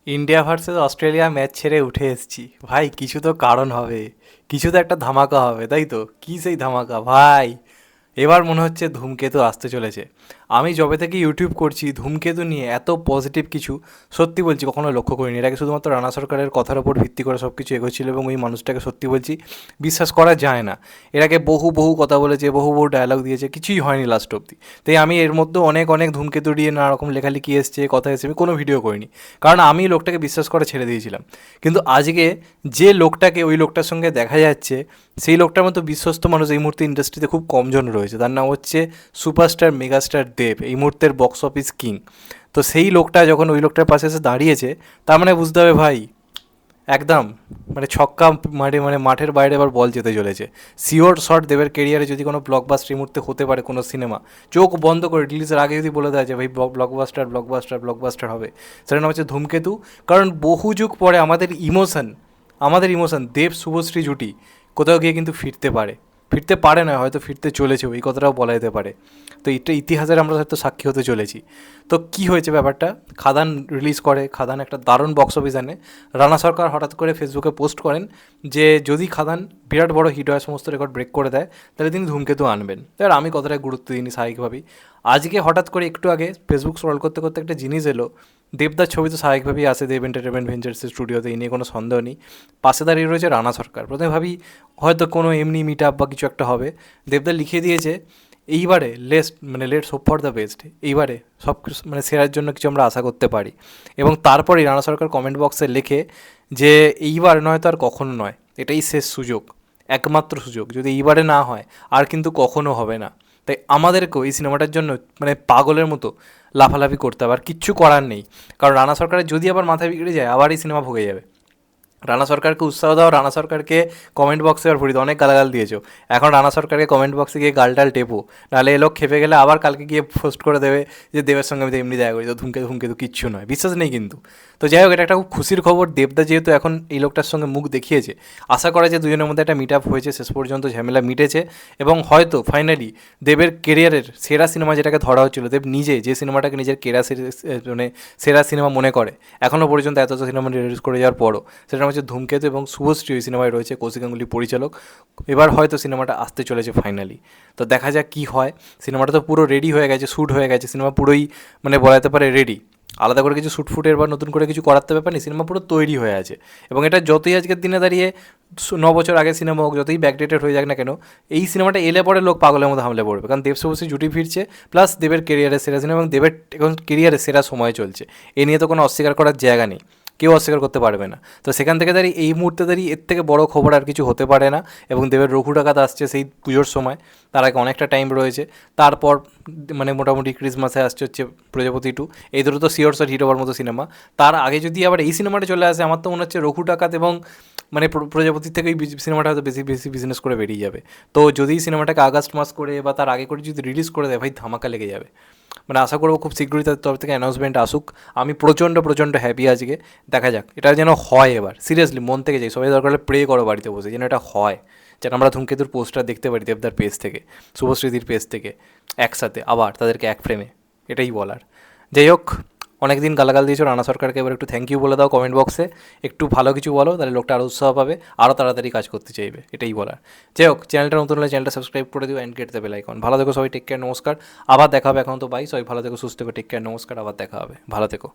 India versus Australia match ছেড়ে উঠে এসেছি ভাই। কিছু তো কারণ হবে, কিছু তো একটা ধামাকা হবে, তাই তো? কী সেই ধামাকা ভাই? এবার মনে হচ্ছে ধূমকেতু আসতে চলেছে। আমি যবে থেকে ইউটিউব করছি ধূমকেতু নিয়ে এত পজিটিভ কিছু সত্যি বলছি কখনো লক্ষ্য করিনি। এর আগে শুধুমাত্র রানা সরকারের কথার ওপর ভিত্তি করে সব কিছু এগোচ্ছিল এবং ওই মানুষটাকে সত্যি বলছি বিশ্বাস করা যায় না। এর আগে বহু বহু কথা বলেছে, বহু বহু ডায়লগ দিয়েছে, কিছুই হয়নি লাস্ট অব্দি। তাই আমি এর মধ্যে অনেক অনেক ধূমকেতু নিয়ে নানা রকম লেখালেখি এসছে, কথা এসেছে, আমি কোনো ভিডিও করিনি, কারণ আমি লোকটাকে বিশ্বাস করে ছেড়ে দিয়েছিলাম। কিন্তু আজকে যে লোকটাকে ওই লোকটার সঙ্গে দেখা যাচ্ছে, সেই লোকটার মতো বিশ্বস্ত মানুষ এই মুহূর্তে ইন্ডাস্ট্রিতে খুব কমজন রয়েছে। তার নাম হচ্ছে সুপারস্টার মেগাস্টার দেব, এই মুহূর্তের বক্স অফিস কিং। তো সেই লোকটা যখন ওই লোকটার পাশে এসে দাঁড়িয়েছে, তার মানে বুঝতে হবে ভাই একদম মানে ছক্কা মানে মাঠের বাইরে এবার বল যেতে চলেছে। শিওর শট দেবের কেরিয়ারে যদি কোনো ব্লকবাস্টার এই মুহূর্তে হতে পারে, কোনো সিনেমা চোখ বন্ধ করে রিলিজের আগে যদি বলে দেয় যে ভাই ব্লকবাস্টার ব্লকবাস্টার ব্লকবাস্টার হবে, সেটার নাম হচ্ছে ধূমকেতু। কারণ বহু যুগ পরে আমাদের ইমোশন দেব শুভশ্রী জুটি কোথাও গিয়ে কিন্তু ফিরতে পারে না, হয়তো ফিরতে চলেছে, এই কথাটাও বলা যেতে পারে। তো এটা ইতিহাসের আমরা হয়তো সাক্ষী হতে চলেছি। তো কি হয়েছে ব্যাপারটা, খাদান রিলিজ করে, খাদান একটা দারুণ বক্স অফিস আনে। রানা সরকার হঠাৎ করে ফেসবুকে পোস্ট করেন যে যদি খাদান বিরাট বড় হিট হয়, সমস্ত রেকর্ড ব্রেক করে দেয়, তাহলে তিনি ধূমকেতু আনবেন। এবার আমি কথাটায় গুরুত্ব দিইনি স্বাভাবিকভাবেই। আজকে হঠাৎ করে একটু আগে ফেসবুক স্ক্রল করতে করতে একটা জিনিস এলো। দেবদার ছবি তো স্বাভাবিকভাবেই আসে দেব এন্টারটেনমেন্ট ভেঞ্চার্সের স্টুডিওতে, এই নিয়ে কোনো সন্দেহ নেই। পাশে দাঁড়িয়ে রয়েছে রানা সরকার। প্রথমে ভাবি হয়তো কোনো এমনি মিট আপ বা কিছু একটা হবে। দেবদা লিখে দিয়েছে এইবারে let's hope for the best, এইবারে সব মানে সেরার জন্য কিছু আমরা আশা করতে পারি। এবং তারপরেই রানা সরকার কমেন্ট বক্সে লেখে যে এইবার নয় তো আর কখনো নয়, এটাই শেষ সুযোগ, একমাত্র সুযোগ, যদি এইবারে না হয় আর কিন্তু কখনো হবে না। তাই আমাদেরকেও এই সিনেমাটার জন্য মানে পাগলের মতো লাফালাফি করতে হবে, আর কিচ্ছু করার নেই। কারণ রানা সরকারের যদি আবার মাথায় বিগড়ে যায়, আবার এই সিনেমা ভুগে যাবে। রানা সরকারকে উৎসাহ দাও, রানা সরকারকে কমেন্ট বক্সে আর ভরি দাও, অনেক গালাগাল দিয়েছো, এখন রানা সরকারকে কমেন্ট বক্সে গিয়ে গালটাল টেপো, নাহলে এ লোক খেপে গেলে আবার কালকে গিয়ে পোস্ট করে দেবে যে দেবের সঙ্গে আমি তো এমনি দেখা করি, তো ধুমকেতু ধুমকেতু কিচ্ছু নয়, বিশ্বাস নেই কিন্তু। তো যাই হোক, এটা একটা খুব খুশির খবর। দেবদা যেহেতু এখন এই লোকটার সঙ্গে মুখ দেখিয়েছে, আশা করা যে দুজনের মধ্যে একটা মিট আপ হয়েছে, শেষ পর্যন্ত ঝামেলা মিটেছে, এবং হয়তো ফাইনালি দেবের কেরিয়ারের সেরা সিনেমা যেটাকে ধরা হচ্ছিল, দেব নিজে যে সিনেমাটাকে নিজের মানে সেরা সিনেমা মনে করে এখনও পর্যন্ত এত সিনেমা রিলিজ করে যাওয়ার পরও, সেটা হচ্ছে ধূমকেতু, এবং শুভশ্রী ওই সিনেমায় রয়েছে, কৌশিক গাঙ্গুলি পরিচালক। এবার হয়তো সিনেমাটা আসতে চলেছে ফাইনালি। তো দেখা যাক কী হয়। সিনেমাটা তো পুরো রেডি হয়ে গেছে, শ্যুট হয়ে গেছে, সিনেমা পুরোই মানে বলা যেতে পারে রেডি। আলাদা করে কিছু শ্যুটফুটের বা নতুন করে কিছু করাতে ব্যাপার নেই, সিনেমা পুরো তৈরি হয়ে আছে। এবং এটা যতই আজকের দিনে দাঁড়িয়ে 9 বছর আগের সিনেমা হোক, যতই ব্যাকডেটেড হয়ে যাক না কেন, এই সিনেমাটা এলে পরে লোক পাগলের মতো হামলে পড়বে, কারণ দেব শুভশ্রী জুটি ফিরছে, প্লাস দেবের কেরিয়ারের সেরা সিনেমা, এবং দেবের এখন কেরিয়ারের সেরা সময় চলছে। এ নিয়ে তো কোনো অস্বীকার করার জায়গা নেই, কেউ অস্বীকার করতে পারবে না। তো সেখান থেকে দাঁড়িয়ে এই মুহূর্তে দাঁড়িয়ে এর থেকে বড় খবর আর কিছু হতে পারে না। এবং দেবের রঘু ডাকাত আসছে সেই পুজোর সময়, তার আগে অনেকটা টাইম রয়েছে। তারপর মানে মোটামুটি ক্রিসমাসে আসছে হচ্ছে প্রজাপতি 2, এই দুটো তো শিওর শট হিট হওয়ার মতো সিনেমা। তার আগে যদি আবার এই সিনেমাটা চলে আসে, আমার তো মনে হচ্ছে রঘু ডাকাত এবং মানে প্রজাপতির থেকে এই সিনেমাটা হয়তো বেশি বেশি বিজনেস করে বেরিয়ে যাবে। তো যদি সিনেমাটাকে আগস্ট মাস করে বা তার আগে করে যদি রিলিজ করে দেয়, ভাই ধামাকা লেগে যাবে। মানে আশা করবো খুব শীঘ্রই তাদের তরফ থেকে অ্যানাউন্সমেন্ট আসুক। আমি প্রচণ্ড প্রচণ্ড হ্যাপি আজকে। দেখা যাক এটা যেন হয় এবার, সিরিয়াসলি মন থেকে যাই, সবাই দরকার হলে প্রে করো বাড়িতে বসে, যেন এটা হয়, যেন আমরা ধূমকেতুর পোস্টার দেখতে পারি দেবদার পেজ থেকে, শুভশ্রীদির পেজ থেকে, একসাথে আবার তাদেরকে এক ফ্রেমে, এটাই বলার। যাই হোক, অনেক দিন গালাগাল দিয়েছো রানা সরকারকে, এবার একটু থ্যাংক ইউ বলে দাও কমেন্ট বক্সে, একটু ভালো কিছু বলো, তাহলে লোকটা আরও উৎসাহ পাবে, আরও তাড়াতাড়ি কাজ করতে চাইবে, এটাই বলার। যাই হোক, চ্যানেলটা নতুন হলে চ্যানেলটা সাবস্ক্রাইব করে দিও and get the bell icon. ভালো থেকো সবাই, টেক কেয়ার, নমস্কার। আবার দেখা হবে, এখন তো বাই, সবাই ভালো থেকো, সুস্থ থেকো, টেক কেয়ার, নমস্কার, আবার দেখা হবে, ভালো থেকো।